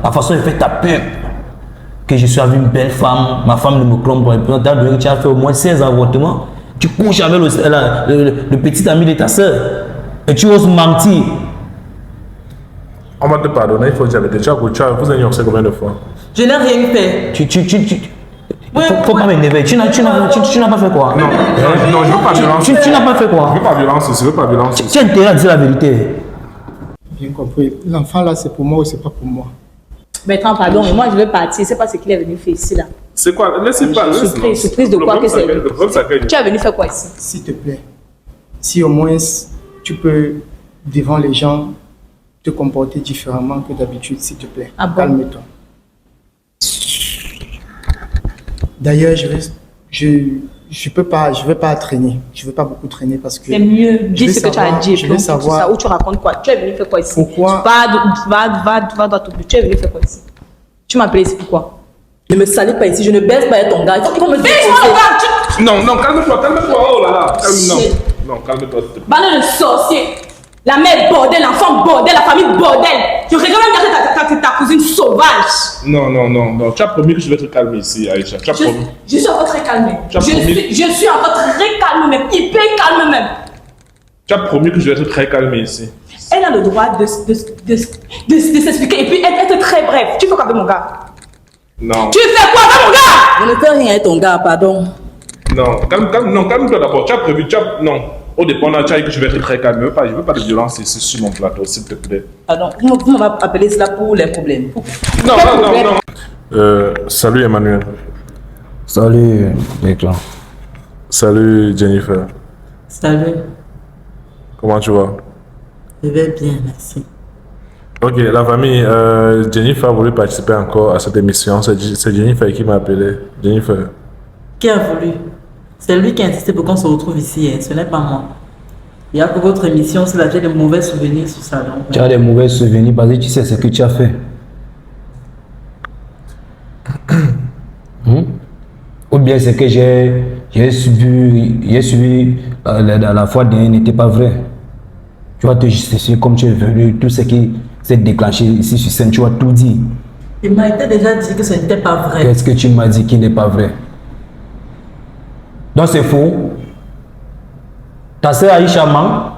La façon de faire ta pub, que je suis avec une belle femme, ma femme ne me trompe pas, tu as fait au moins 16 avortements, tu couches avec le petit ami de ta soeur, et tu oses mentir. On va te pardonner, il faut dire la vérité. Tu as vous avez combien de fois? Je n'ai rien fait. Faut pas m'énerver. Tu n'as pas fait quoi? Non, je veux pas violence. Tu n'as pas fait quoi? Je veux pas violence, je veux pas violence. Tu as intérêt à dire la vérité. Bien compris. L'enfant là, c'est pour moi ou c'est pas pour moi? Bertrand, pardon, mais moi je vais partir. C'est pas ce qu'il est venu faire ici là. C'est quoi? Laissez pas. Surprise de quoi que c'est? Tu es venu faire quoi ici? S'il te plaît, si au moins tu peux, devant les gens, te comporter différemment que d'habitude, s'il te plaît. Ah bon? Calme-toi. D'ailleurs, je vais pas traîner. Je veux pas beaucoup traîner parce que. C'est mieux. Dis ce que tu as dit. Je veux savoir. Ça, où tu racontes quoi? Tu es venu faire quoi ici? Pourquoi? Va dans ton but. Tu es venu faire quoi ici? Tu m'appelles ici pourquoi? Ne me salis pas ici. Je ne baisse pas ton gars. Il faut me dire. Non, calme-toi. Oh là là. Non, calme-toi. Bande de sorciers. La mère bordel, l'enfant bordel, la famille bordel. Je regrette même que ta cousine sauvage. Non. Tu as promis que je vais te calmer ici, Aïcha. Tu as promis. Je suis encore très calme. Je suis encore très calme même. Hyper calme même. Tu as promis que je vais être très calme ici. Elle a le droit de s'expliquer et puis être très bref. Tu fais quoi avec mon gars? Non. Tu fais quoi avec mon gars? Je ne fais rien avec ton gars, pardon. Non, calme-toi d'abord. Tu as prévu, non. Au dépend, tu as dit que je vais être très calme. Je veux pas de violence ici sur mon plateau, s'il te plaît. Pardon, vous m'avez appelé cela pour les problèmes. Non. Salut Emmanuel. Salut, Bertrand. Salut Jennifer. Salut, Comment tu vas? je vais bien, merci. Ok, la famille, Jennifer a voulu participer encore à cette émission. C'est Jennifer qui m'a appelé. Jennifer. Qui a voulu? C'est lui qui a insisté pour qu'on se retrouve ici, hein. Ce n'est pas moi. Il y a que votre émission, c'est là, j'ai de mauvais souvenirs sur ça. Donc, Tu as des mauvais souvenirs parce que tu sais ce que tu as fait. Ou bien c'est que j'ai suivi la fois dernière n'était pas vrai. Tu vas te justifier comme tu es venu, tout ce qui s'est déclenché ici sur scène, tu vas tout dire. il m'a été déjà dit que ce n'était pas vrai. Qu'est-ce que tu m'as dit qui n'est pas vrai? Donc c'est faux. Ta sœur Aïcha ment.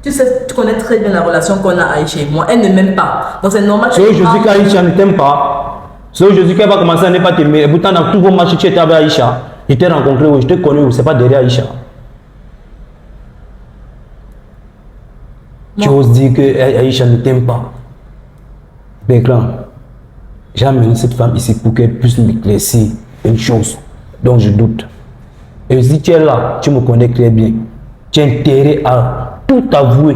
Tu sais, tu connais très bien la relation qu'on a Aïcha et moi. Elle ne m'aime pas. Donc c'est normal. C'est aujourd'hui qu'Aïcha ne t'aime pas. C'est aujourd'hui qu'elle va commencer à ne pas t'aimer. Et pourtant, dans tous vos matchs, tu étais avec Aïcha. Je t'ai rencontré, je te connais, c'est pas derrière Aïcha. Tu oses dire que Aïcha ne t'aime pas. Bertrand, j'ai amené cette femme ici pour qu'elle puisse m'éclaircir une chose dont je doute. Et si tu es là, tu me connais très bien. Tu as intérêt à tout avouer.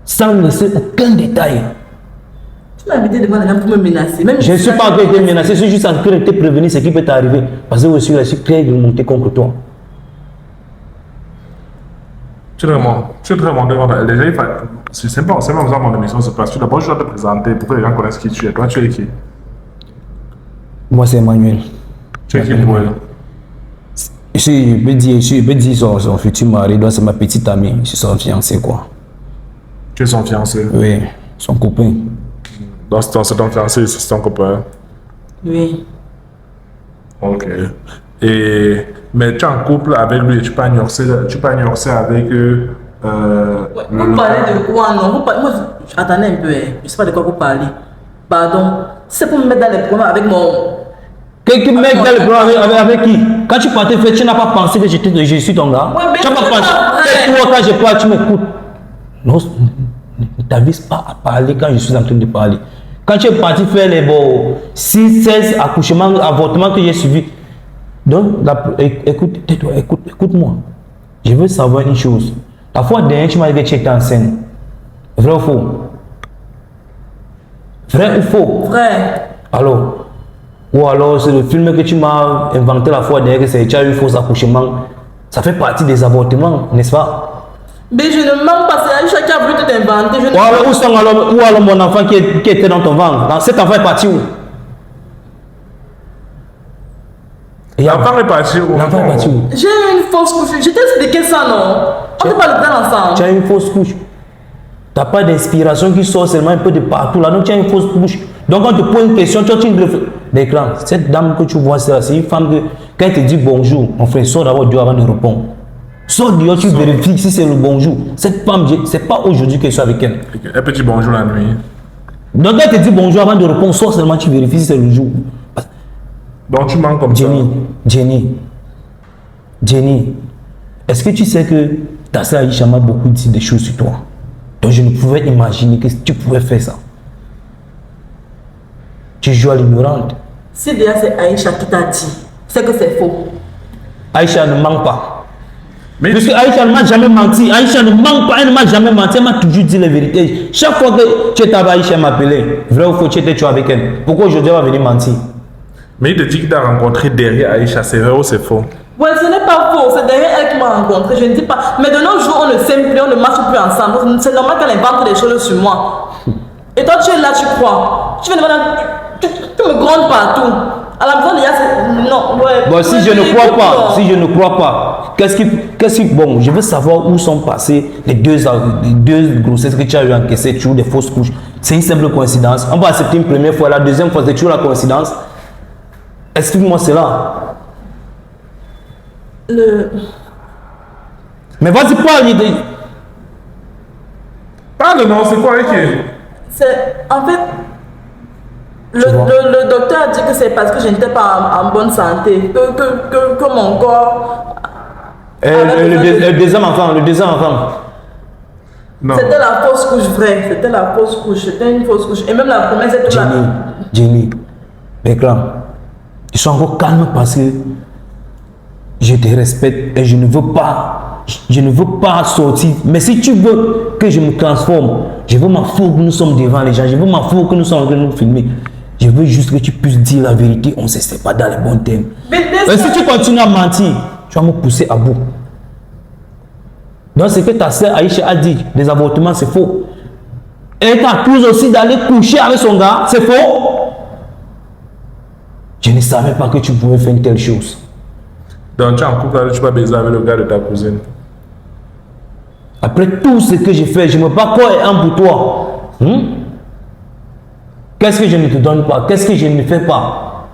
Sans laisser aucun détail. Tu m'as invité devant les gens pour me menacer. Même Je ne suis pas en train de te menacer, je suis juste en train de te prévenir ce qui peut t'arriver. Parce que je suis très remonté contre toi. Tu es vraiment devant les gens. C'est pas besoin mon émission se passe. D'abord, je dois te présenter pour que les gens connaissent qui tu es. Toi, tu es qui? Moi, c'est Emmanuel. Tu es qui pour elle? Je peux dire son futur mari, c'est ma petite amie, c'est son fiancé, quoi. Tu es son fiancé? Oui, son copain. Donc, c'est ton fiancé, c'est ton copain? Oui. Ok. Mais tu es en couple avec lui et tu peux ignorer avec eux. Vous parlez de quoi, non? Moi, attendez un peu, hein. Je ne sais pas de quoi vous parlez. Pardon. C'est pour me mettre dans les problèmes avec mon. Qui met dans le problème avec qui? Quand tu partais faire, tu n'as pas pensé que je suis ton gars? Ouais, mais tu n'as pas pensé. Et toi, quand je parle, tu m'écoutes. Non, ne t'avise pas à parler quand je suis en train de parler. Quand tu es parti faire les 6, 16 accouchements, avortements que j'ai suivis. Donc, écoute-moi. Je veux savoir une chose. La fois dernière, tu m'as dit que tu étais enceinte. Vrai ou faux? Vrai ou faux? Vrai. Alors, ou alors c'est le film que tu m'as inventé la fois dernière, que tu as eu faux accouchement. Ça fait partie des avortements, n'est-ce pas? Mais je ne mens pas, c'est Aïcha qui a voulu tout inventer. Ou alors mon enfant qui était dans ton ventre. Cet enfant est parti où? L'enfant est parti où? J'ai eu une fausse couche. Je t'ai expliqué ça, non? On ne peut pas le prendre ensemble. Tu as une fausse couche. n'as pas d'inspiration qui sort seulement un peu de partout. Là, donc tu as une fausse couche. Donc quand on te pose une question, tu as une réflexion. D'écran, cette dame que tu vois, c'est une femme que, quand elle te dit bonjour, mon frère, sors d'abord Dieu avant de répondre. Sors dehors, tu vérifies si c'est le bonjour. Cette femme, c'est pas aujourd'hui que je suis avec elle. Un petit bonjour la nuit. Donc quand elle te dit bonjour avant de répondre, sors seulement, tu vérifies si c'est le jour. Donc tu manques comme ça. Jenny, est-ce que tu sais que ta sœur Aïcha m'a beaucoup dit des choses sur toi? Donc je ne pouvais imaginer que tu pouvais faire ça. Tu joues à l'ignorante. Si déjà c'est Aïcha qui t'a dit, c'est que c'est faux. Aïcha ne ment pas. Mais Parce que Aïcha ne m'a jamais menti. Aïcha ne ment pas, elle ne m'a jamais menti. Elle m'a toujours dit la vérité. Chaque fois que tu étais avec Aïcha, elle m'appelait. Vrai ou faux, tu étais avec elle. Pourquoi aujourd'hui elle va venir mentir? Mais il te dit qu'il t'a rencontré derrière Aïcha, c'est vrai ou c'est faux? Ouais, ce n'est pas faux, c'est derrière elle qui m'a rencontré, je ne dis pas. Mais de nos jours, on ne s'aime plus, on ne marche plus ensemble. C'est normal qu'elle invente des choses sur moi. Et toi, tu es là, tu crois. Tu viens de voir, tu me grondes partout. À la maison, il y a ces... Non, ouais. Bon, si je ne crois pas, qu'est-ce qui... Bon, je veux savoir où sont passées les deux grossesses que tu as eu encaissées, toujours des fausses couches. C'est une simple coïncidence. On va accepter une première fois, la deuxième fois, c'est toujours la coïncidence. Explique-moi cela. Mais vas-y, parle. Parle, non, c'est quoi avec elle? C'est... En fait... Le docteur a dit que c'est parce que je n'étais pas en bonne santé, que mon corps... Le deuxième enfant. Non. C'était la fausse couche vraie, c'était la fausse couche, c'était une fausse couche. Et même la première, c'était là. Jenny, Bekram, ils sont encore calmes parce que je te respecte et je ne veux pas sortir. Mais si tu veux que je me transforme, je veux m'en foutre que nous sommes devant les gens, je veux m'en foutre que nous sommes en train de nous filmer. Je veux juste que tu puisses dire la vérité, on ne se sait pas dans les bons termes. Mais si tu continues à mentir, tu vas me pousser à bout. Donc ce que ta sœur Aïcha a dit, les avortements, c'est faux. Elle t'accuse aussi d'aller coucher avec son gars, c'est faux. Je ne savais pas que tu pouvais faire une telle chose. Donc tu es en couple, tu vas baiser avec le gars de ta cousine. Après tout ce que j'ai fait, je ne me bats quoi et un pour toi. Qu'est-ce que je ne te donne pas? Qu'est-ce que je ne fais pas?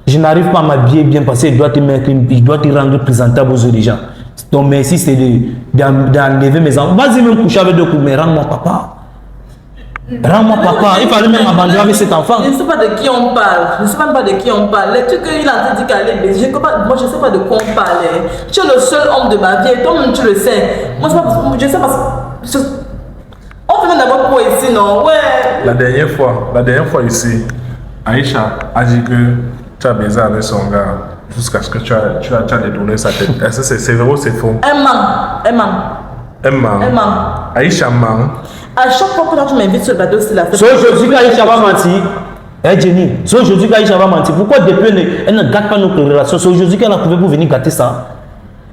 Je n'arrive pas à m'habiller bien parce qu'il doit te mettre, il doit te rendre présentable aux autres gens. Donc merci, c'est d'enlever mes enfants. Vas-y même coucher avec deux coups, mais rends-moi papa. Rends-moi papa. Il fallait même abandonner avec cet enfant. Je ne sais pas de qui on parle. Je ne sais même pas de qui on parle. Les trucs qu'il a en train de dire qu'elle est baiser. Moi, je ne sais pas de quoi on parle. Tu es le seul homme de ma vie. Et toi-même, tu le sais. Moi, je sais pas. On fait d'abord pour ici, non? Ouais. La dernière fois ici, Aïcha a dit que tu as baisé avec son gars jusqu'à ce que tu as détourné sa tête. Est-ce que c'est vrai ou c'est faux? Elle ment. Aïcha ment. À chaque fois que tu m'invites sur le bateau, c'est la fête. C'est aujourd'hui qu'Aïcha va mentir. Jenny, c'est aujourd'hui qu'Aïcha va mentir. Pourquoi depuis elle ne gâte pas notre relation? C'est aujourd'hui qu'elle a trouvé pour venir gâter ça.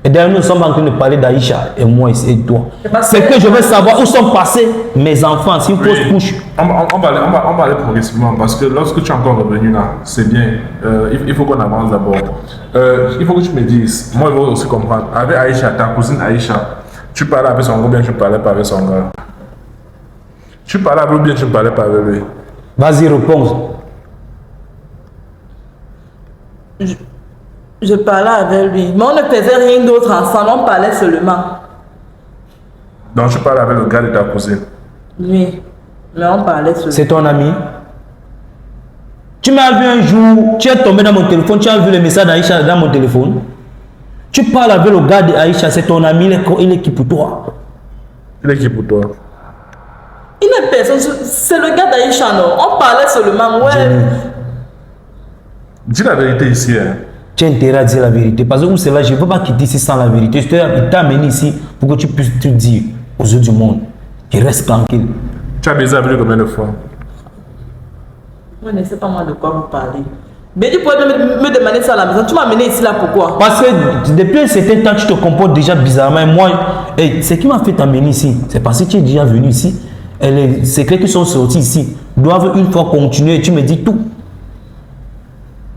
Et d'ailleurs, nous sommes en train de parler d'Aïcha et moi ici et toi. C'est que je veux savoir où sont passés mes enfants, si une fausse couche. On va aller progressivement parce que lorsque tu es encore revenu là, c'est bien. Il faut qu'on avance d'abord. Il faut que tu me dises, moi je veux aussi comprendre. Avec Aïcha, ta cousine Aïcha, tu parlais avec son gars ou bien tu ne parlais pas avec son gars? Tu parlais avec lui ou bien tu ne parlais pas avec lui? Vas-y, réponds. Je parlais avec lui, mais on ne faisait rien d'autre ensemble, on parlait seulement. Donc tu parles avec le gars de ta cousine? Oui, mais on parlait seulement. C'est ton ami? Tu m'as vu un jour, tu es tombé dans mon téléphone, tu as vu le message d'Aïcha dans mon téléphone. Tu parles avec le gars d'Aïcha, c'est ton ami, il est qui pour toi? Il est qui pour toi? Il n'est personne, c'est le gars d'Aïcha, non? On parlait seulement, ouais. Jenny. Dis la vérité ici. Hein. Tu as intérêt à dire la vérité. Parce que c'est là, je ne peux pas quitter ici sans la vérité. Je t'ai amené ici pour que tu puisses te dire aux yeux du monde. Et reste tranquille. Tu as baisé avec lui combien de fois? Moi, je ne sais pas moi de quoi vous parlez. Mais tu pourrais me demander ça à la maison. Tu m'as amené ici là pourquoi? Parce que depuis un certain temps, tu te comportes déjà bizarrement. Et moi, ce qui m'a fait t'amener ici, c'est parce que tu es déjà venu ici. Et les secrets qui sont sortis ici doivent une fois continuer. Et tu me dis tout.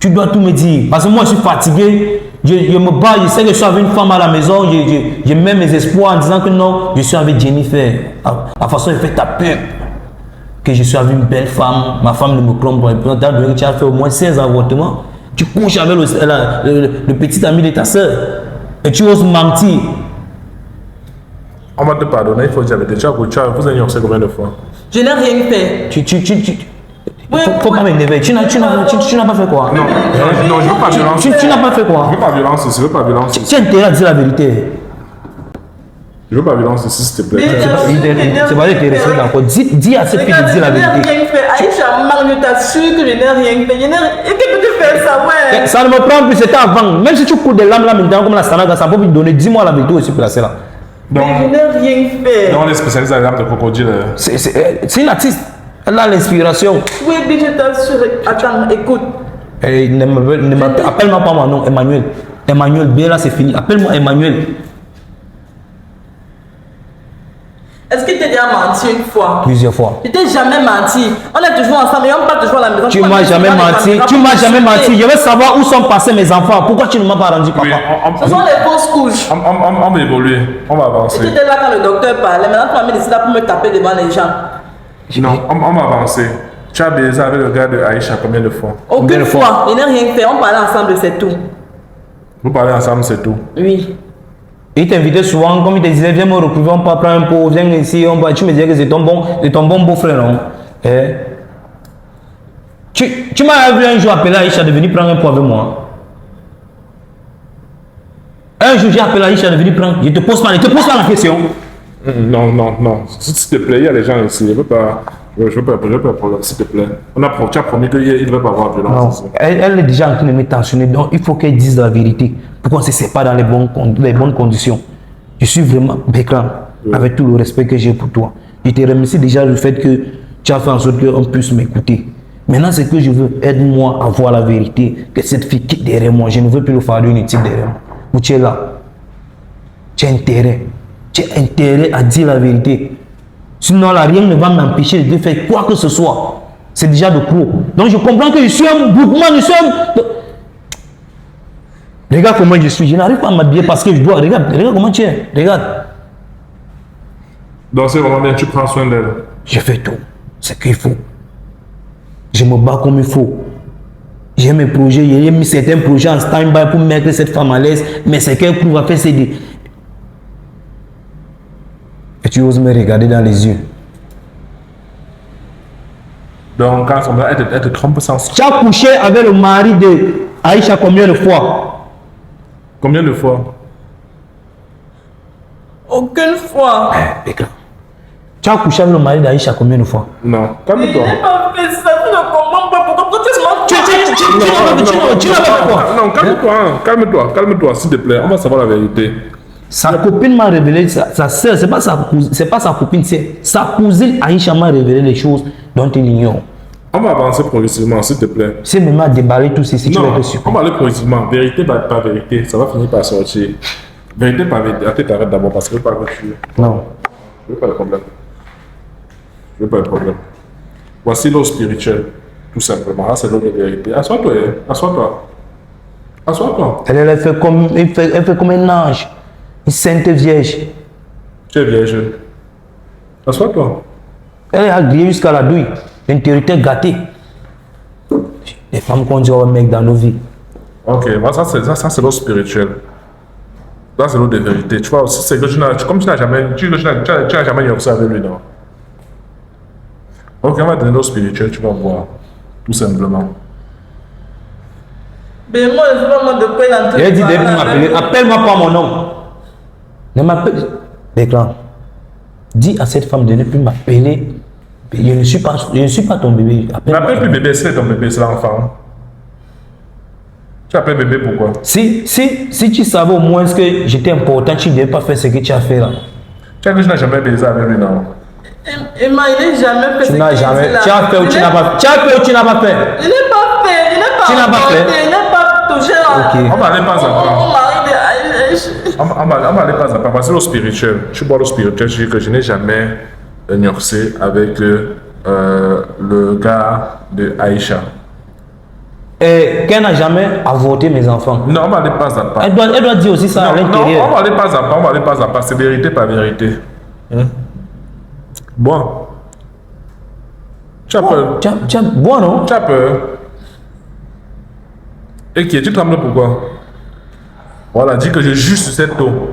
Tu dois tout me dire. Parce que moi, je suis fatigué. Je me bats. Je sais que je suis avec une femme à la maison. Je mets mes espoirs en disant que non, je suis avec Jennifer. À façon, elle fait ta peur. Que je suis avec une belle femme. Ma femme ne me trompe pas. Tu as fait au moins 16 avortements. Tu couches avec le petit ami de ta soeur. Et tu oses mentir. On va te pardonner, il faut dire avec des gens que tu as fait combien de fois? Je n'ai rien fait. Faut pas m'énerver. Tu n'as pas fait quoi? Non, je veux pas violence. Tu n'as pas fait quoi? Je veux pas violence ici, je veux pas violence ici. Tu as intérêt à dire la vérité. Je veux pas violence ici, s'il te plaît. C'est pas intéressant d'accord. Dis à cette fille de dire la vérité. Je n'ai rien fait. Aïcha, je t'assure que je n'ai rien fait. Et que tu fais ça, ouais. Ça ne me prend plus, c'était avant. Même si tu cours des lames là maintenant, comme la Sanaga, ça peut me donner. Dis-moi la vérité aussi placée là. Mais je n'ai rien fait. Donc, on est spécialisé dans les lames de crocodile. C'est une artiste. Elle a l'inspiration. Oui, mais je t'assure. Attends, écoute. Appelle-moi pas mon nom, Emmanuel. Emmanuel, bien là c'est fini. Appelle-moi Emmanuel. Est-ce que tu t'es déjà menti une fois? Plusieurs fois. Tu t'es jamais menti. On est toujours ensemble et on part toujours à la maison. Tu m'as jamais menti. Tu m'as jamais menti. Je veux savoir où sont passés mes enfants. Pourquoi tu ne m'as pas rendu papa? Oui, Ce sont les fausses couches. on va évoluer, on va avancer. Tu étais là quand le docteur parlait. Maintenant, tu m'as mis ici là pour me taper devant les gens. Non, on va avancer. Tu as baisé avec le gars de Aïcha combien de fois? Aucune fois. Je n'ai rien fait. On parlait ensemble, c'est tout. Vous parlez ensemble, c'est tout. Oui. Il t'invitait souvent, comme il te disait, viens me retrouver, on peut prendre un pot, viens ici, tu me disais que c'est ton bon beau-frère, non? Tu m'as vu un jour appeler Aïcha de venir prendre un pot avec moi. Un jour, j'ai appelé Aïcha de venir prendre. Je te pose pas la question. Non. S'il te plaît, il y a des gens ici. Je veux pas problème, s'il te plaît. Tu as promis qu'il ne devait pas avoir de violence. Non, elle est déjà en train de me tensionner, donc il faut qu'elle dise la vérité. Pourquoi on ne se sépare dans les bonnes conditions? Je suis vraiment Bekran, avec tout le respect que j'ai pour toi. Je te remercie déjà du fait que tu as fait en sorte qu'on puisse m'écouter. Maintenant, c'est que je veux, aide-moi à voir la vérité, que cette fille quitte derrière moi. Je ne veux plus le fardeau inutile derrière moi. Où tu es là, tu as intérêt à dire la vérité. Sinon, là, rien ne va m'empêcher de faire quoi que ce soit. C'est déjà de trop. Donc, je comprends que je suis un boutman, je suis un... Regarde comment je suis. Je n'arrive pas à m'habiller parce que je dois. Regarde comment tu es. Regarde. Donc, c'est vraiment bien, tu prends soin d'elle. Je fais tout ce qu'il faut. Je me bats comme il faut. J'ai mes projets. J'ai mis certains projets en stand-by pour mettre cette femme à l'aise. Mais c'est qu'elle va faire céder. Et tu oses me regarder dans les yeux. Donc, quand on elle te trompe sans... Tu as couché avec le mari de Aïcha combien de fois? Combien de fois? Aucune fois. Tu as couché avec le mari d'Aïcha combien de fois? Non, Je calme-toi. n'ai pas fait ça. Tu ne comprends pas pourquoi tu Non, calme-toi, s'il te plaît. On va savoir la vérité. Sa copine m'a révélé, sa soeur, c'est pas sa copine, c'est sa cousine Aïcha m'a révélé les choses dont il ignore. On va avancer progressivement, s'il te plaît. C'est même à déballer tout ceci, tu vas Non, être sûr. on va aller progressivement. Vérité par vérité, ça va finir par sortir. Vérité par vérité. Attends, t'arrêtes d'abord parce que je veux pas que tu... Non. Je veux pas le problème. Voici l'eau spirituelle, tout simplement. C'est l'eau de vérité. Assois-toi. Elle fait comme un ange, une sainte vierge. Tu es vierge. Assois-toi. Elle est agréée jusqu'à la douille, l'intériorité gâtée. Les femmes qu'on dit, oh mec, dans nos vies. Ok, ça c'est l'eau spirituelle. Là, c'est l'eau de vérité. Tu vois aussi, c'est que comme tu n'as jamais négocié avec lui, non? Ok, on va donner l'eau spirituelle, tu vas voir. Tout simplement. Mais moi, je ne sais pas moi de quoi il est en train Elle dit de parler. m'appeler. Appelle-moi pas mon nom. Ne m'appelle. Déclan. Dis à cette femme de ne plus m'appeler. Je ne suis pas ton bébé. N'appelle plus bébé, c'est ton bébé, c'est l'enfant. Tu appelles bébé pourquoi? Si tu savais au moins que j'étais important, tu ne devais pas faire ce que tu as fait là. Tu as dit que je n'ai jamais baisé avec lui, non? Emma, il n'a jamais fait Tu n'as jamais. Tu as fait ou tu n'as pas fait? Tu as fait ou tu n'as pas fait? Je n'ai pas fait. Tu n'as pas fait? Je n'ai pas touché. Ok. On va aller pas à pas. Mon mari de... On va aller pas à pas. Parce que l'eau spirituelle, tu bois l'eau spirituelle, je dis que je n'ai jamais nioxé avec le gars de Aïcha. Et qu'elle n'a jamais avorté mes enfants. Non, on va aller pas à pas. Elle doit dire aussi ça à Non, l'intérieur. on va aller pas à pas, on va aller pas à pas. C'est vérité, pas vérité. Bon. Tu as peur. Tu as bon, non? Tu as peur. Et qui tu trembles pourquoi? Voilà, dis que je juge sur cette eau.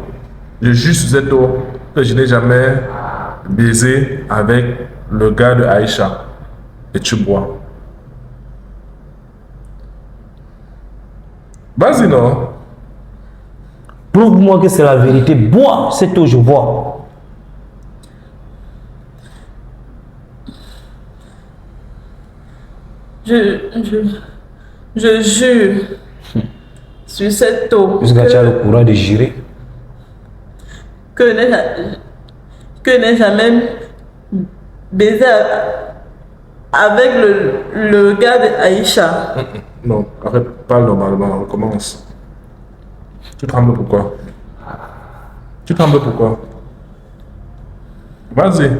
Je juge sur cette eau que je n'ai jamais baisé avec le gars de Aïcha. Et tu bois. Vas-y, non? Prouve-moi que c'est la vérité. Bois cette eau, je vois. Je jure sur cette eau Puisque tu as le courage de jurer. que je n'ai jamais baisé avec le gars d'Aïcha. Non, arrête, parle normalement, on recommence. Tu trembles pourquoi? Tu trembles pourquoi? Vas-y.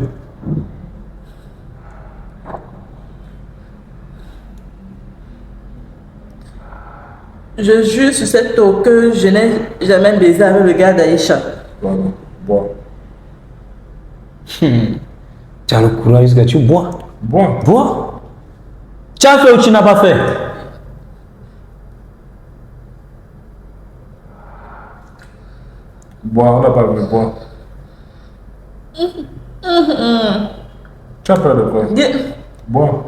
Je jure sur cette eau que je n'ai jamais baisé avec le gars d'Aïcha. Voilà, bois. Tu as le courage que tu bois. Bois. Bois. Tu as fait ou tu n'as pas fait? Bois, on n'a pas le bois. Tu as peur de quoi? Bois.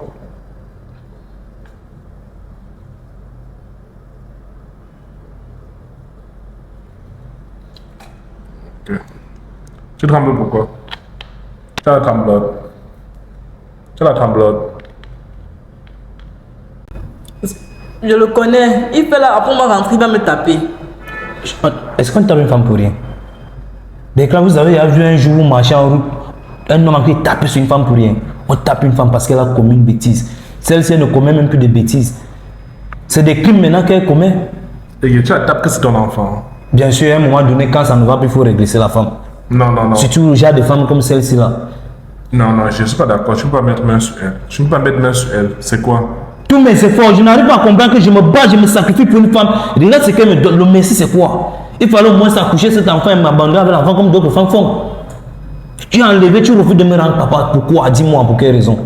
Ok. Tu trembles pourquoi? Tu as la tremblote. Tu as la tremblote. Je le connais. Il fait là, après moi rentrer, il va me taper. Est-ce qu'on tape une femme pour rien? Dès que vous avez vu un jour où marcher en route, un homme qui tape sur une femme pour rien. On tape une femme parce qu'elle a commis une bêtise. Celle-ci elle ne commet même plus de bêtises. C'est des crimes maintenant qu'elle commet. Et tu as tapé que c'est ton enfant. Bien sûr, à un moment donné, quand ça ne va plus, il faut régresser la femme. Non, non, non. Surtout le genre de femmes comme celle-ci là. Non, non, je ne suis pas d'accord. Tu ne peux pas mettre main sur elle. Tu ne peux pas mettre main sur elle. C'est quoi? Tous mes efforts, je n'arrive pas à comprendre que je me bats, je me sacrifie pour une femme. Regarde ce qu'elle me donne. Le merci, c'est quoi? Il fallait au moins s'accoucher cet enfant et m'abandonner avec l'enfant comme d'autres femmes font. Tu as enlevé, tu refuses de me rendre papa. Pourquoi? Dis-moi, pour quelle raison?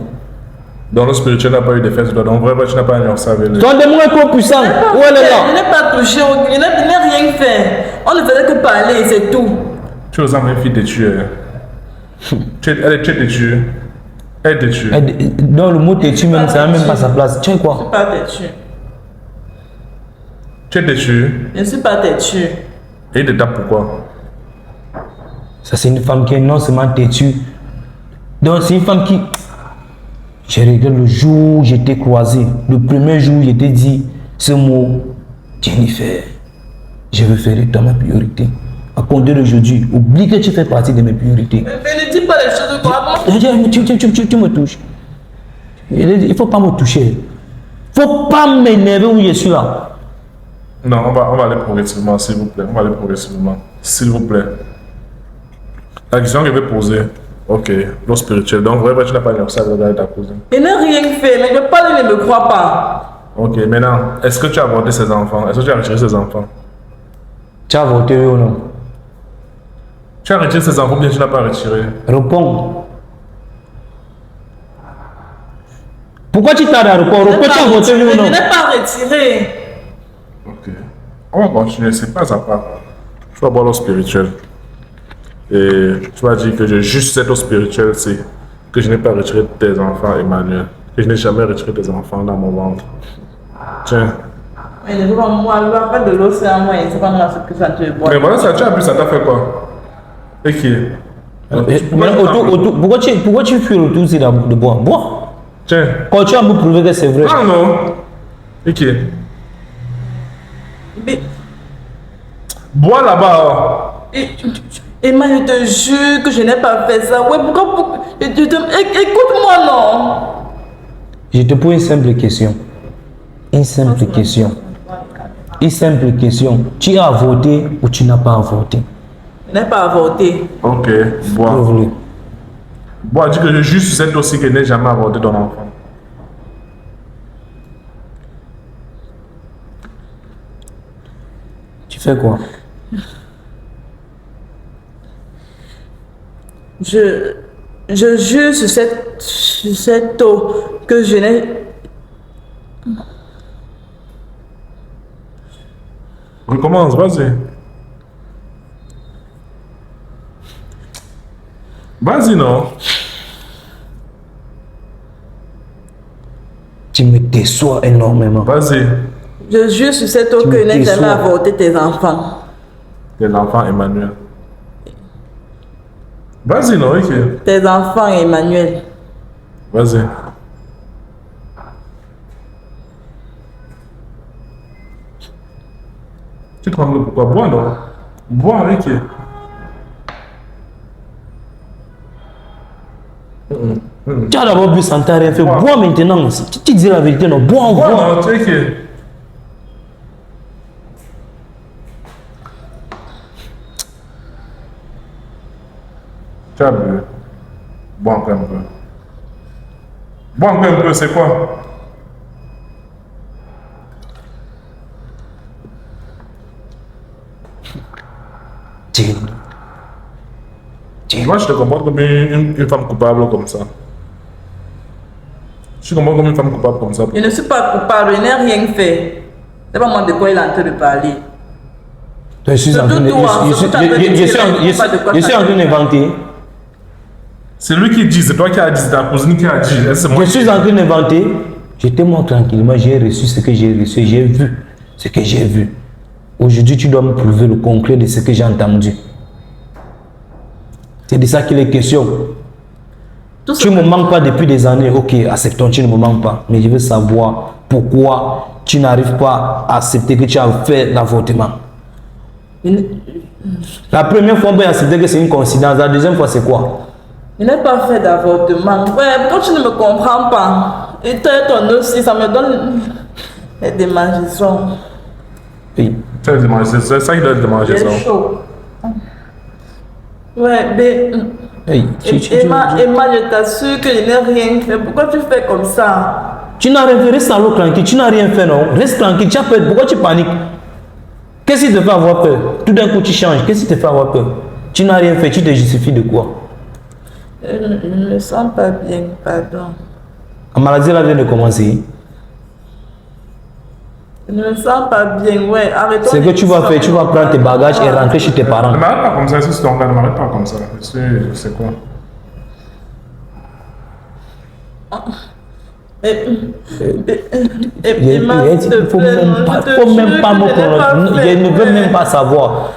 Dans le spirituel, n'a pas eu d'effet sur toi. Donc, vraiment, tu n'as pas ignoré ça avec lui. Toi, démon est trop puissant. Où elle est Je là? n'ai pas touché, je n'ai rien fait. On ne faisait que parler, c'est tout. Tu ressembles à une fille têtue. Tu es têtue. Elle est têtue. Dans le mot têtu même, ça n'a même pas sa place. Tu es quoi? Pas têtu. Tu es têtue. Je ne suis pas têtu. Et il te tape pourquoi? Ça, c'est une femme qui est non seulement têtue. Donc, c'est une femme qui. J'ai regardé le jour où j'étais croisé. Le premier jour où j'étais dit ce mot. Jennifer, je veux faire de toi ma priorité. À compter d'aujourd'hui, oublie que tu fais partie de mes priorités. Mais ne dis pas les choses de toi. Tu me touches. Il ne faut pas me toucher. Il ne faut pas m'énerver où je suis là. Non, on va aller progressivement, s'il vous plaît. On va aller progressivement. S'il vous plaît. La question que je vais poser. Ok, l'eau spirituelle. Donc, vraiment, tu n'as pas ignoré ça avec ta cousine. Je n'ai rien fait, mais je parle, il ne me croit pas. Ok, maintenant, est-ce que tu as avorté ses enfants? Est-ce que tu as retiré ses enfants? Tu as voté oui ou non? Tu as retiré ses enfants ou bien tu n'as pas retiré? Réponds. Pourquoi tu t'as répondu? Pourquoi tu as voté oui ou non? Je n'ai pas retiré. Ok. On va continuer, c'est pas à pas. Tu vas boire l'eau spirituelle. Et tu vas dire que je juge cette eau spirituelle, c'est que je n'ai pas retiré tes enfants, Emmanuel. Que je n'ai jamais retiré tes enfants dans mon ventre. Tiens. Mais ne veux pas moi, je pas de l'eau, c'est à moi, c'est pas moi ce que ça te boit. Mais voilà, ça, tu as bu, ça t'a fait quoi? Et qui est? Pourquoi tu fuis autour de bois? Bois. Tiens. Quand tu as me prouver que c'est vrai. Ah non. Et qui est? Mais, Bois là-bas. Emma, je te jure que je n'ai pas fait ça. Ouais, pourquoi écoute-moi, non. Je te pose une simple question. Une simple question. Une simple question. Tu as voté ou tu n'as pas voté? Je n'ai pas avorté. Ok, bois. Bois, dis que je juge sur cette aussi que je n'ai jamais avorté ton enfant. fais quoi? Je jure sur cette eau que je n'ai... Recommence, vas-y. Vas-y, non. Tu me déçois énormément. Vas-y. Je jure sur cette eau Tu que je me n'ai jamais déçois. avorté tes enfants. T'es l'enfant Emmanuel. Vas-y, non, ok. Tes enfants, Emmanuel. Vas-y. Tu trembles pourquoi? Bois, non? Bois, ok. Tu as d'abord bu sans t'as rien fait. Bois maintenant. Tu dis la vérité, non? Bois, Bois, bois. non, ok. Tu as bu. Bois encore un peu. Bois encore un peu, c'est quoi? Jenny. Moi, je te comporte comme une femme coupable comme ça. Je te comporte comme une femme coupable comme ça. Je ne suis pas coupable, je n'ai rien fait. C'est pas moi de quoi il est en train de parler. Je suis en train de- je suis en train d'inventer. C'est lui qui dit, c'est toi qui as dit, c'est ta cousine qui a dit. C'est moi Je suis en train d'inventer. J'étais-moi tranquillement, j'ai reçu ce que j'ai reçu, j'ai vu ce que j'ai vu. Aujourd'hui, tu dois me prouver le concret de ce que j'ai entendu. C'est de ça qu'il est question. Tout ce Tu ne me manques pas depuis des années, ok, acceptons, tu ne me manques pas. Mais je veux savoir pourquoi tu n'arrives pas à accepter que tu as fait l'avortement. La première fois, on peut accepter que c'est une coïncidence. La deuxième fois, c'est quoi? Je n'ai pas fait d'avortement. Ouais, pourquoi tu ne me comprends pas? Et toi, ton aussi, ça me donne des démangeaisons. Oui. C'est ça qui doit être démanger ça. J'ai chaud. Ouais, mais... Hey, Emma, je t'assure que je n'ai rien fait. Pourquoi tu fais comme ça? tu n'as rien fait, reste à l'eau tranquille, tu n'as rien fait, non? Reste tranquille, tu as peur, pourquoi tu paniques? Qu'est-ce qui te fait avoir peur? Tout d'un coup, tu changes, qu'est-ce qui te fait avoir peur? Tu n'as rien fait, tu te justifies de quoi? Je ne me sens pas bien, pardon. La maladie là vient de commencer. Je ne me sens pas bien, ouais. Arrêtons. C'est que tu vas faire, tu vas prendre tes bagages et rentrer chez tes parents. Ne m'arrête pas comme ça, si c'est ton gars, ne m'arrête pas comme ça. C'est quoi? Emma, Il s'il te faut plaît, non, même pas, je te faut même jure pas que me je n'ai pas connaître. fait, Je ne veux ouais. même pas savoir.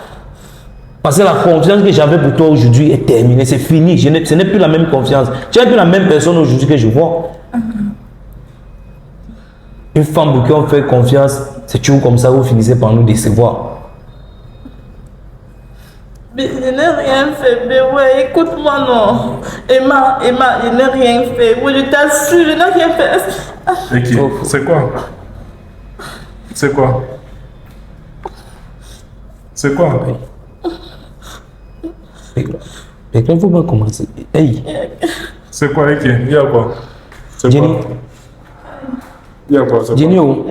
Parce que la confiance que j'avais pour toi aujourd'hui est terminée, c'est fini. Ce n'est plus la même confiance. Tu n'es plus la même personne aujourd'hui que je vois. Une femme pour qui on fait confiance, c'est toujours comme ça, vous finissez par nous décevoir. Mais je n'ai rien fait, mais ouais, écoute-moi, non. Emma, je n'ai rien fait. Oui, je t'assure, je n'ai rien fait. Et qui? C'est quoi? C'est quoi? C'est quoi? Mais il ne faut pas commencer. Hey, C'est quoi, Eki? Il y a quoi? C'est Jenny, quoi? Il y a quoi? C'est Jenny, quoi? oh.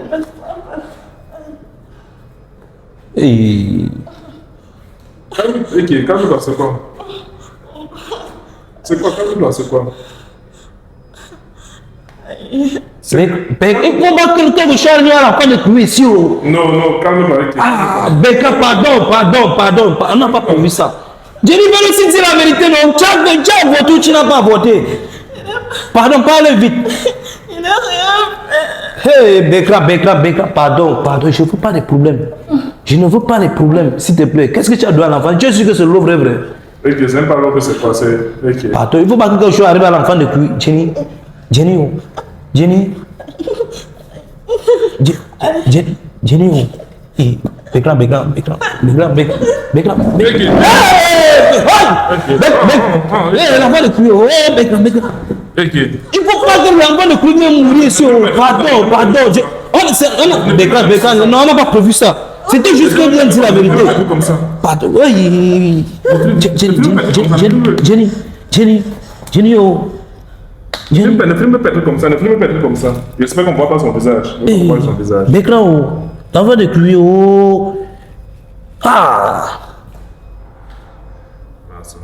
Hey. Eki, calme-toi, c'est quoi? C'est quoi? Calme-toi, c'est quoi? Mais comment quelqu'un me charge à la fin de trouver ici? Oh. Non, non, calme-toi, Eki. Ah, Becca, pardon, on n'a pas prévu ça. Jenny, veux aussi dire la vérité, non? Tu as voté ou tu n'as pas voté? Pardon, parle vite. Je n'ai rien fait. Hey, Becca, pardon, je ne veux pas de problèmes. Je ne veux pas de problèmes, s'il te plaît. Qu'est-ce que tu as donné à l'enfant? Tu es sûr que c'est l'eau vrai? Eki, c'est même pas l'eau que c'est passé. Eki. Pardon, il ne faut pas que quelque chose arrive à l'enfant de cuire. Jenny, oh. Jenny, oh. Hey, Becca. Eki. L'enfant de cuire, oh, Becca. Eki. Il ne faut pas que l'enfant de cuire vienne mourir ici. Oh. Pardon. Becca, non, on n'a pas prévu ça. C'était juste qu'on vient de dire la vérité. Comme ça. Pardon, oui. Jenny, oh. Ne filme pas comme ça, ne filme pas comme ça. J'espère qu'on ne voit pas son visage. On voit son visage. Becca, oh. L'enfant de cuire, oh. Ah. Ah, ça.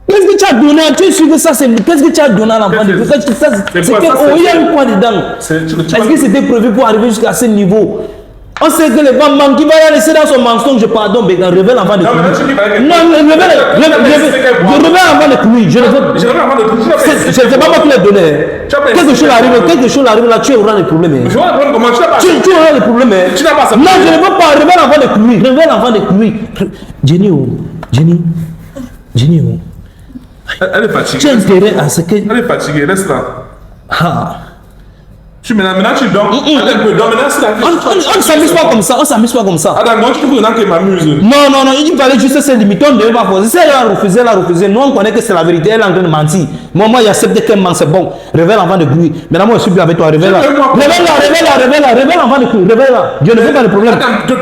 Qu'est-ce que tu as donné? Tu es sûr que ça c'est. Qu'est-ce que tu as donné à l'enfant? Qu'est-ce que- C'est c'est quoi, que. ça, Oh, c'est- il y a eu quoi dedans? Est-ce que c'était prévu pour arriver jusqu'à ce niveau? On sait que les femmes manquent, qui va la laisser dans son mensonge, pardon, Bégan, révèle l'enfant de Non, mais là, tu dis Kouy. pas que- Non, révèle l'enfant de Kouy. Je ne veux J'ai rien avant de tout. c'est pas moi qui l'ai donné. Tu as pas Quelque expliqué. chose arrive là, tu auras des problèmes. Je vais apprendre comment tu n'as pas. Tu auras des problèmes. Tu n'as pas ça. Non, je ne veux pas. Révèle l'enfant de Kouy. Révèle l'enfant de Kouy. Jenny, oh. Jenny, oh. Elle est fatiguée. Tu as intérêt à ce que. Elle est fatiguée, laisse là. Ah. Maintenant tu dors. Attends un peu, dors maintenant, c'est la vie. On ne s'amuse pas comme ça. On s'amuse pas comme ça. Attends, moi tu trouves que m'amuse. Non, il fallait juste se limiter. On ne devait pas poser. Si elle a refusé. Nous, on connaît que c'est la vérité. Elle est en train de mentir. Moi, il accepte qu'elle ment, c'est bon. Révèle l'enfant de Kouy. Maintenant, moi, je suis plus avec toi. Révèle-la. Révèle l'enfant de Kouy. Révèle-la. Je ne veux pas de problème. Attends, Je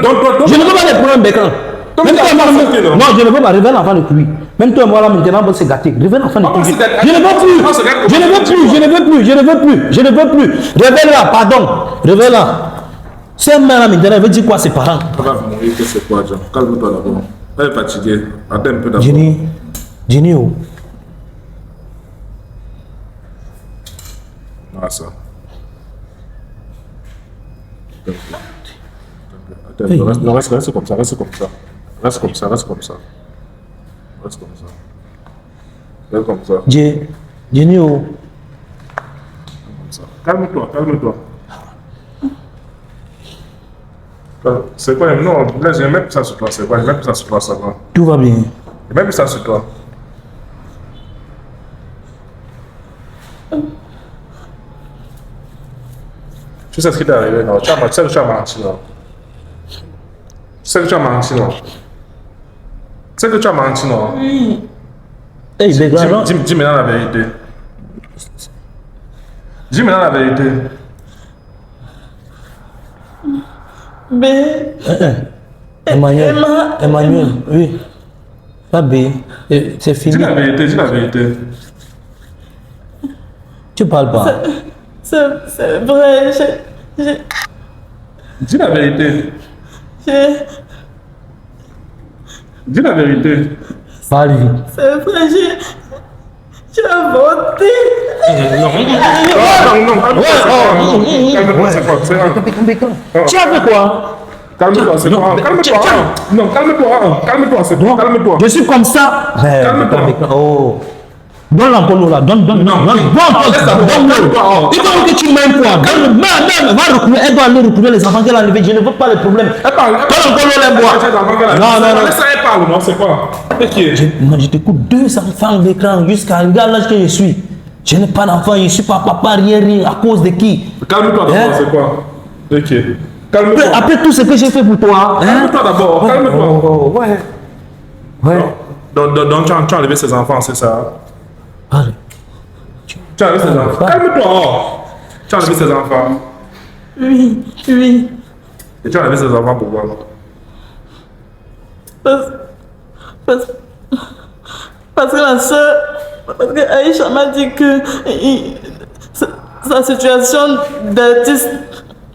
ne veux pas de problème, Bécan. Donc, Même tu toi, as pas moi, accepté, non? non, je ne veux pas. Révèle l'enfant de Kouy. Même toi et moi, là, maintenant, on va se gâter. Révèle l'enfant de On va Kouy. se gâter. Je ne veux plus. On va se gâter. Je ne veux plus. Je ne veux plus. Je ne veux plus. Je ne veux plus. Révèle-la, pardon. Révèle-la. C'est une mère là, maintenant, elle veut dire quoi à ses parents? On va mourir, que c'est quoi, Jean? Calme-toi d'abord. Elle est fatiguée. Attends un peu d'abord. Jenny, oh. Ah, ça. Attends, reste comme ça, reste comme ça. Reste comme ça, reste comme ça. Reste comme ça. Reste comme ça. Jenny, oh. Calme-toi, calme-toi. C'est quoi? Non, là, j'ai même plus ça sur toi, c'est quoi? J'ai même plus ça sur toi, ça va. Tout va bien. J'ai même plus ça sur toi. Tu sais ce qui t'est arrivé, non? Tu sais que tu as menti, non? Tu sais que tu as menti, non? Tu sais que tu as menti, non? Oui. Hey, les gars, non? Dis maintenant la vérité. Dis maintenant la vérité. Mais. Emmanuel, oui. Pas B. C'est fini. Dis la vérité, dis la vérité. Tu parles pas. C'est vrai. Dis la vérité. Dis la vérité. Parle vite. C'est vrai, j'ai avorté. Non, calme-toi, c'est quoi? C'est quoi? Tu as fait quoi? Calme-toi, c'est quoi? Calme-toi. Non, calme-toi, c'est quoi? Calme-toi. Je suis comme ça. Calme-toi. Oh. Donne l'encolon là. Donne. laisse la Donne-le. Il faut que tu m'aimes quoi. Donne-le. Va recourir. Elle doit aller recourir les enfants qu'elle a enlevés. Je ne veux pas les problèmes. Donne l'encolon, les bois. Non. Laisse elle parle, non, c'est quoi? Moi, je t'écoute 2 enfants d'écran jusqu'à l'âge que je suis. Je n'ai pas d'enfant, je ne suis pas papa, rien. À cause de qui? Calme-toi d'abord, c'est quoi? Ok. Calme-toi. Après tout ce que j'ai fait pour toi. Calme-toi d'abord, calme-toi. Ouais. Donc, tu as enlevé ses enfants, c'est ça? Allez. Tu as enlevé ses enfants. Calme-toi. Tu as enlevé ses enfants. Oui. Et tu as enlevé ses enfants pour quoi? Parce que la soeur, parce que Aïcha m'a dit que sa situation d'artiste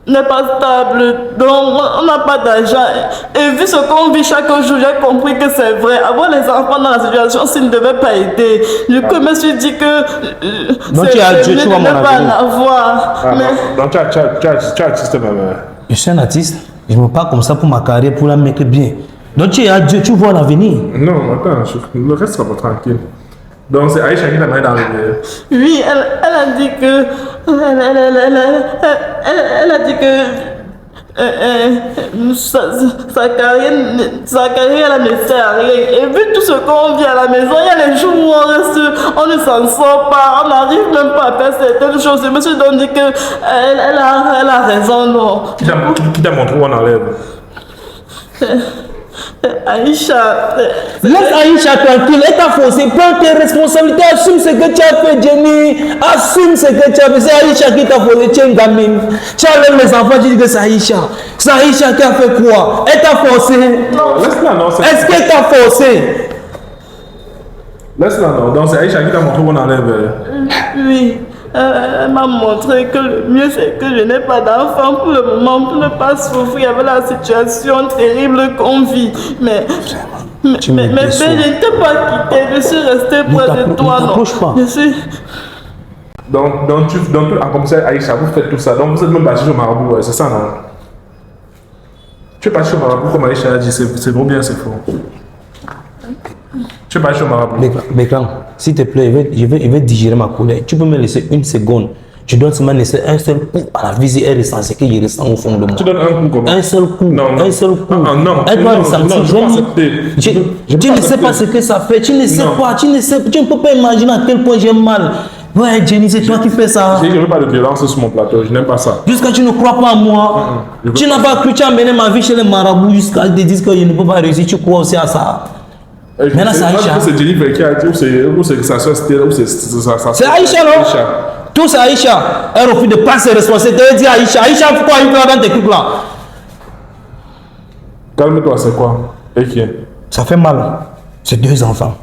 n'est pas stable, donc on n'a pas d'argent. Et vu ce qu'on vit chaque jour, j'ai compris que c'est vrai. Avoir les enfants dans la situation, s'ils ne devaient pas aider. Du coup, je me suis dit que tu mieux de vois ne mon pas avis. en avoir. Ah, Mais donc, tu as assisté ma mère. Je suis un artiste. Je me parle comme ça pour ma carrière, pour la mettre bien. Donc tu es à Dieu, tu vois l'avenir. Non, attends, le reste sera pas tranquille. Donc c'est Aïcha qui t'a mis dans le verre. oui, elle a dit que. Elle a dit que. Sa carrière, elle ne sert à rien. Et vu tout ce qu'on vit à la maison, il y a les jours où on ne s'en sort pas, on n'arrive même pas à faire certaines choses. Je me suis donc dit qu'elle a raison, non. Qui t'a montré où on enlève? Aïcha. Laisse Aïcha tranquille, elle t'a forcé, prends tes responsabilités, assume ce que tu as fait, Jenny. Assume ce que tu as fait. C'est Aïcha qui t'a forcé, tiens, gamine. Tu enlèves les enfants, tu dis que c'est Aïcha. C'est Aïcha qui a fait quoi? Elle t'a forcé. Laisse-la, non. Est-ce qu'elle t'a forcé? Laisse-la, non. Donc c'est Aïcha qui t'a montré où on enlève. Oui. Elle m'a montré que le mieux c'est que je n'ai pas d'enfant pour le moment, pour ne pas souffrir avec la situation terrible qu'on vit. Mais je ne t'ai pas quitté, je suis restée près de toi. Ne t'approche pas. Je suis... Donc, comme ça, Aïcha, vous faites tout ça. Donc, vous êtes même parti au marabout, ouais, c'est ça, non? Tu es parti au marabout, comme Aïcha a dit, c'est bon bien, c'est faux. Tu es parti au marabout. Beklan, s'il te plaît, je vais digérer ma colère. Tu peux me laisser une seconde. Je dois seulement laisser un seul coup à la visée et ressentir ce que je ressens au fond de moi. Tu donnes un coup comment? Un seul coup. Non, non. Un seul coup. Non, Elle doit ressentir. non, je peux pas accepter. Tu ne sais pas ce que ça fait. Tu ne sais pas. Tu ne peux pas imaginer à quel point j'ai mal. Ouais, Jenny, c'est toi qui fais ça. Je ne veux pas de violence sur mon plateau, je n'aime pas ça. Jusqu'à tu ne crois pas en moi. Tu n'as pas cru, tu as mené ma vie chez les marabouts jusqu'à te dire que je ne peux pas réussir. Tu crois aussi à ça. Maintenant, c'est Aïcha. C'est Jennifer qui a dit, ou c'est sa soeur Stella, ou c'est sa. C'est Aïcha, non? Tout c'est Aïcha. Elle refuse de prendre ses responsabilités. Elle dit Aïcha. Aïcha, pourquoi il peut dans tes trucs là? Calme-toi, c'est quoi? Et qui est? Ça fait mal. C'est 2 enfants.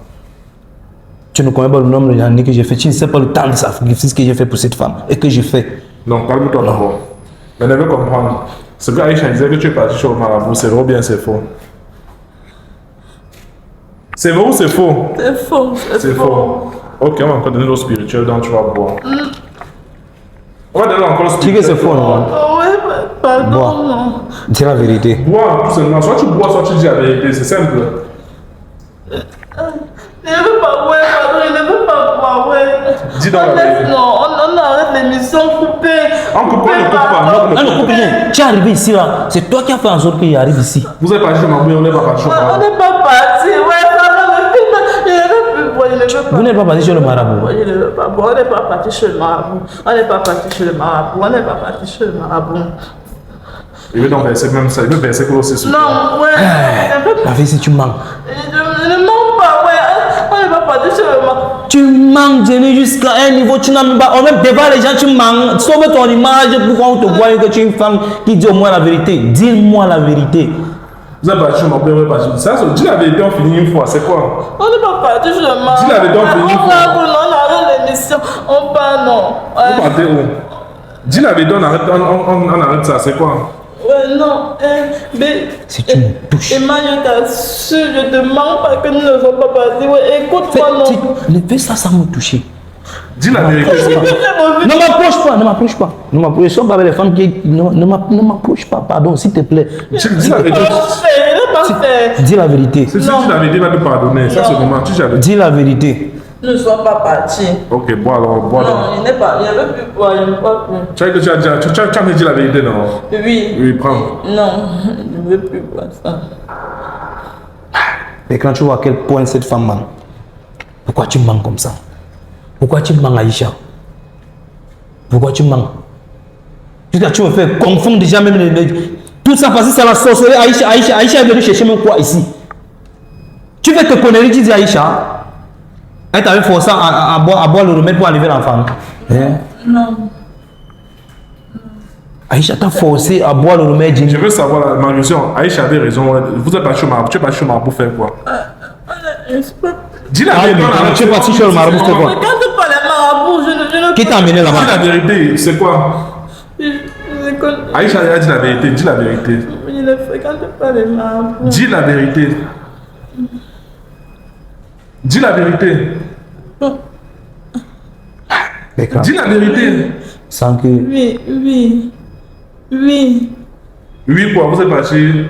Tu ne connais pas le nombre d'années que j'ai fait. Tu ne sais pas le temps de sacrifice que j'ai fait pour cette femme et que j'ai fait. Non, calme-toi d'abord. Mais elle veut comprendre. Ce que Aïcha disait que tu es parti chez le marabout, c'est vrai ou bien c'est faux? C'est vrai ou c'est faux? C'est faux, C'est faux. Ok, on va encore donner l'eau spirituelle, donc tu vas boire. On va donner encore l'eau Tu spirituelle. dis que c'est faux, non? Oh ouais, pardon, Bois. non. Dis la vérité. Bois, tout simplement. Soit tu bois, soit tu dis la vérité. C'est simple. Je ne veux pas, ouais, pardon, je ne veux pas boire, ouais. Dis donc la On laisse- vérité. Non, on arrête l'émission coupée. On coupe pas, ne coupe pas. Ah, ne coupe rien. Tu es arrivé ici là. C'est toi qui as fait en sorte qu'il arrive ici. Vous êtes parti chez Mamou, on n'est pas parti chez On Mamou. n'est pas parti, ouais, pardon, je ne veux plus boire, je ne veux pas. Vous n'êtes pas parti chez le marabout. Je ne veux pas boire, on n'est pas parti chez le marabout. On n'est pas parti chez le marabout, on n'est pas parti chez le marabout. Il veut donc verser même ça. Il veut verser que aussi sur toi. Non, ouais, je ne veux pas. La vie, si tu manques. Je ne mens pas, ouais. On n'est pas parti chez le marabout. Tu manques, Jenny, jusqu'à un niveau, tu n'as même pas. Même devant les gens, tu manques. Sauve ton image. Pourquoi on te voit que tu es une femme qui dit au moins la vérité? Dis-moi la vérité. Vous êtes parti chez Mamou, on est parti. Ça, dis la vérité, on finit une fois. C'est quoi? On n'est pas parti chez le marabout. Dis la vérité, on finit. On arrête l'émission. On part, non. Vous partez où? Dis la vérité, on arrête ça. C'est quoi? Ouais, non, mais. Si tu me touches. Emma, je t'assure, je te mens pas que nous ne sommes pas partis. Ouais, écoute-moi, non. Ne fais ça sans me toucher. Dis la vérité. Ne m'approche pas, ne m'approche pas. Ne m'approche. Je suis pas avec les femmes qui. Ne m'approche pas, pardon, s'il te plaît. Dis la vérité. Dis la vérité. Si tu dis la vérité, il va te pardonner. Ça, c'est le moment. Tu dis la vérité. Dis la vérité. Nous ne sommes pas partis. Ok, bois alors, bois Non, alors. il n'est pas. Il ne veut plus boire, il ne veut pas plus. Tu as jamais dit la vérité, non? Oui. Oui, prends. Non, je ne veux plus boire ça. Mais quand tu vois à quel point cette femme manque, pourquoi tu manques comme ça? Pourquoi tu manques, Aïcha? Pourquoi tu manques? Jusqu'à tu me fais confondre déjà même tout ça parce que c'est la sorcellerie. Aïcha est venue chercher même quoi ici? Tu fais te conneries, tu dis Aïcha? Elle t'avait forcé à boire le remède pour enlever l'enfant. Hein? Non. Aïcha t'a forcé à boire le remède. Je veux savoir, ma question. Aïcha avait raison. Vous êtes parti au marabout. Tu es parti au marabout pour faire quoi? Dis la vérité. Tu es parti chez le marabout, c'est quoi? Mais quand tu parles de marabout, je ne. Qui t'a amené Dis là-bas? la vérité, c'est quoi? Je connais. Aïcha a dit la vérité. Dis la vérité. Je ne fréquente pas les marabouts. Dis la vérité. Dis la vérité. D'accord. Dis la vérité. Sans que. Oui, oui. Oui. Oui, quoi, vous êtes parti.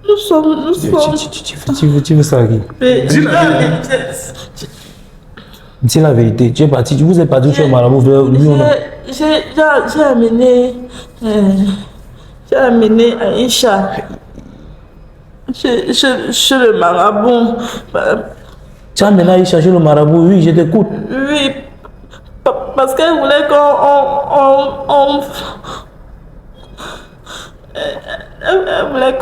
Nous sommes. Tu veux ça qui? Dis la Dis la vérité. Tu es parti. Vous êtes parti chez le marabout. Lui, on a. J'ai amené Aïcha chez le marabout. Tu as amené Aïcha chez le marabout. Oui, je t'écoute. Oui, parce qu'elle voulait elle voulait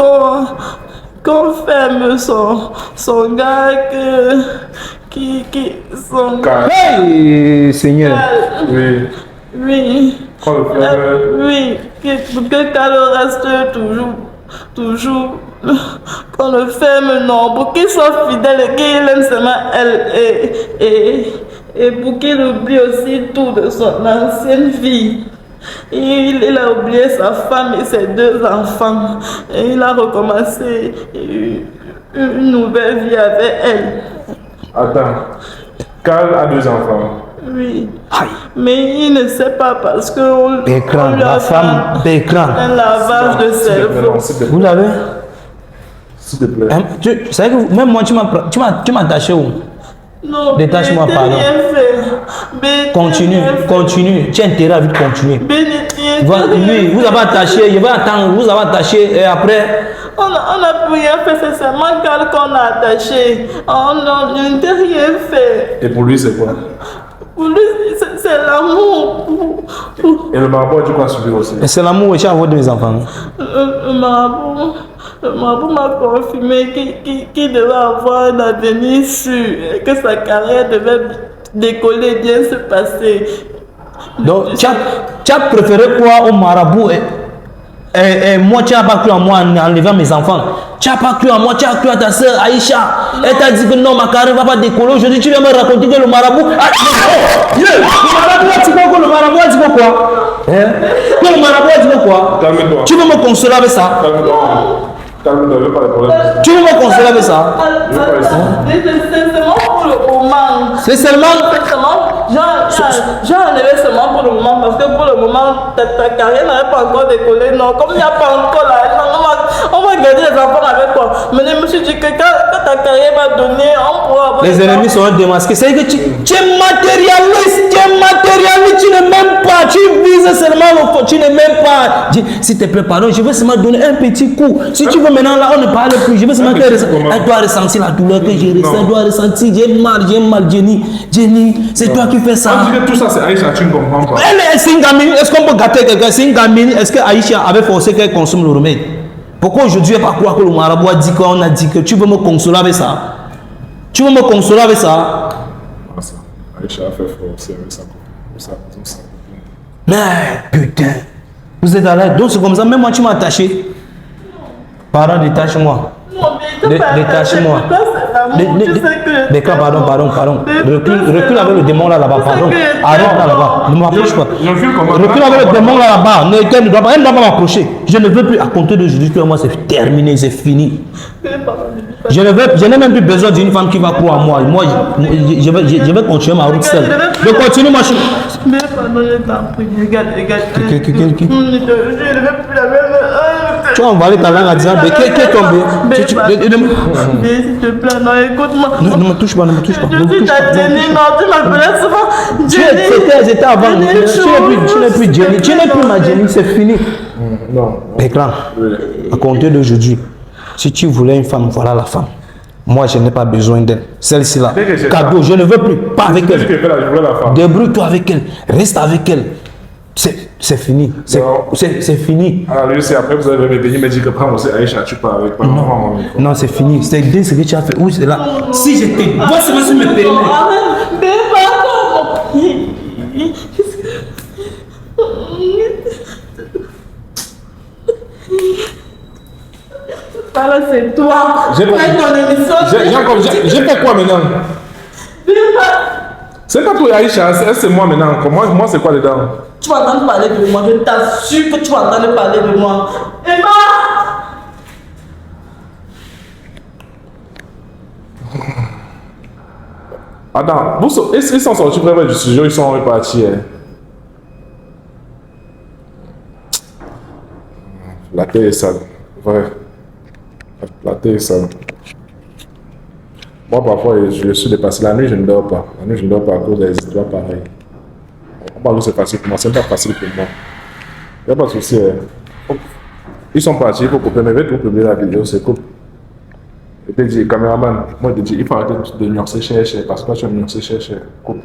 qu'on ferme son gars son Car- Hey, Seigneur. Oui. oui. Quand le frère. Oui, pour que Carlo reste toujours qu'on le ferme, non, pour qu'il soit fidèle et qu'il aime seulement elle et pour qu'il oublie aussi tout de son ancienne vie. Il a oublié sa femme et ses 2 enfants et il a recommencé une nouvelle vie avec elle. Attends, Carl a 2 enfants. Oui, mais il ne sait pas parce que on Bécran, lui a la fait femme Bécran. un lavage de S'il te plaît, cerveau. non, s'il te plaît. Vous l'avez? S'il te plaît. Hein, tu sais que même moi, tu m'as attaché où? Non, Détache-moi, Béné, pardon. rien fait. Béné, Continue, rien fait. continue. Tu as intérêt à vite continuer. Béné, rien Lui, vous avez attaché, je vais attendre, vous avez attaché et après. On n'a plus rien fait, c'est seulement Carl qu'on a attaché. On n'a rien fait. Et pour lui, c'est quoi? Pour lui, c'est l'amour. Et le marabout, tu crois suivre aussi? Et c'est l'amour et j'ai envoyé de mes enfants. Le marabout m'a confirmé qu'il devait avoir un avenir sûr et que sa carrière devait décoller, bien se passer. Donc, tu as préféré quoi au marabout et moi, tu n'as pas cru en moi en enlevant mes enfants. Tu n'as pas cru en moi, tu as cru à ta soeur Aïcha. Elle t'a dit que non, ma carrière ne va pas décoller. Aujourd'hui, tu viens me raconter que le marabout. Ah, le marabout a dit quoi? Le marabout a dit quoi? Le marabout a dit quoi? Calme-toi. Tu veux me consoler avec ça? Calme-toi. Calme-toi, je veux pas de problème. Tu veux me consoler avec ça? C'est seulement pour le moment. C'est seulement. J'ai enlevé seulement pour le moment parce que pour le moment ta carrière n'avait pas encore décollé. Non, comme il n'y a pas encore là, on va garder les enfants avec toi. Mais je me suis dit que quand ta carrière va donner, on pourra avoir. Les ennemis seront démasqués. C'est que tu es matérialiste, tu ne m'aimes pas, tu vises seulement le fond, tu ne m'aimes pas. S'il te plaît, pardon, je veux seulement donner un petit coup. Si tu veux maintenant là, on ne parle plus. Je veux seulement qu'elle doit ressentir la douleur que j'ai ressentie. Elle doit ressentir, j'ai mal, Jenny, c'est toi qui fais ça. On dit que tout ça, c'est Aïcha, tu ne comprends pas. Elle, c'est une gamine, est-ce qu'on peut gâter quelqu'un? C'est une gamine, est-ce que Aïcha avait forcé qu'elle consomme le remède? Pourquoi aujourd'hui, elle ne va pas croire que le marabout a dit qu'on a dit que tu veux me consoler avec ça? Tu veux me consoler avec ça? Aïcha a fait forcer avec ça. Mais putain, vous êtes à l'aide. Donc c'est comme ça, même moi tu m'as attaché. Pardon, détache-moi. Détache-moi. Bécran, pardon. Recule avec le démon là-bas, pardon. Arrête là-bas. Ne m'approche pas. Recule avec le démon là-bas. Elle ne doit pas m'approcher. Je ne veux plus, à compter d'aujourd'hui, que moi c'est terminé, c'est fini. Je n'ai même plus besoin d'une femme qui va croire en moi. Moi, je vais continuer ma route seule. Je continue ma chemin. Mais pardon, je t'en prie, regarde. Qui? Je ne veux plus la même. Tu as envoyé ta langue en disant, mais qui est tombé? Mais s'il te plaît, non, écoute-moi. Ne me touche pas. Je suis ta Jenny, non, tu m'appelais souvent Jenny. C'était avant. Tu n'es plus Jenny. Tu n'es plus ma Jenny, c'est fini. Non. Écran, à compter d'aujourd'hui, si tu voulais une femme, voilà la femme. Moi, je n'ai pas besoin d'elle. Celle-ci là, cadeau, je ne veux plus. Pas avec elle. Débrouille-toi avec elle. Reste avec elle. C'est fini. C'est fini. Alors, lui, c'est après, vous allez venir me dire que prends aussi Aïcha, tu parles avec pas maman. Non, c'est fini. C'est dès ce que tu as fait. Oui, c'est là. Si j'étais. Moi, c'est moi qui me permets. Mais pardon. Voilà, c'est toi. J'ai ton émission. J'ai fait quoi maintenant? C'est pas toi Aïcha, c'est moi maintenant. Moi, c'est quoi dedans? Tu vas entendre parler de moi, je t'assure que tu vas entendre parler de moi. Emma! Attends, ils sont sortis vraiment du sujet, ils sont repartis. La terre est sale, vrai. La terre est sale. Moi, parfois, je suis dépassé. La nuit, je ne dors pas. La nuit, je ne dors pas à cause des histoires pareilles. On parle que c'est facile pour moi, c'est pas facile pour moi. Il n'y a pas de souci. Ils sont partis, il faut couper, mais je vais tout publier la vidéo, c'est coupe. Et puis, il dit, caméraman, moi, je dis, il faut arrêter de nuancer cher, parce que tu as nuancé cher, coupe.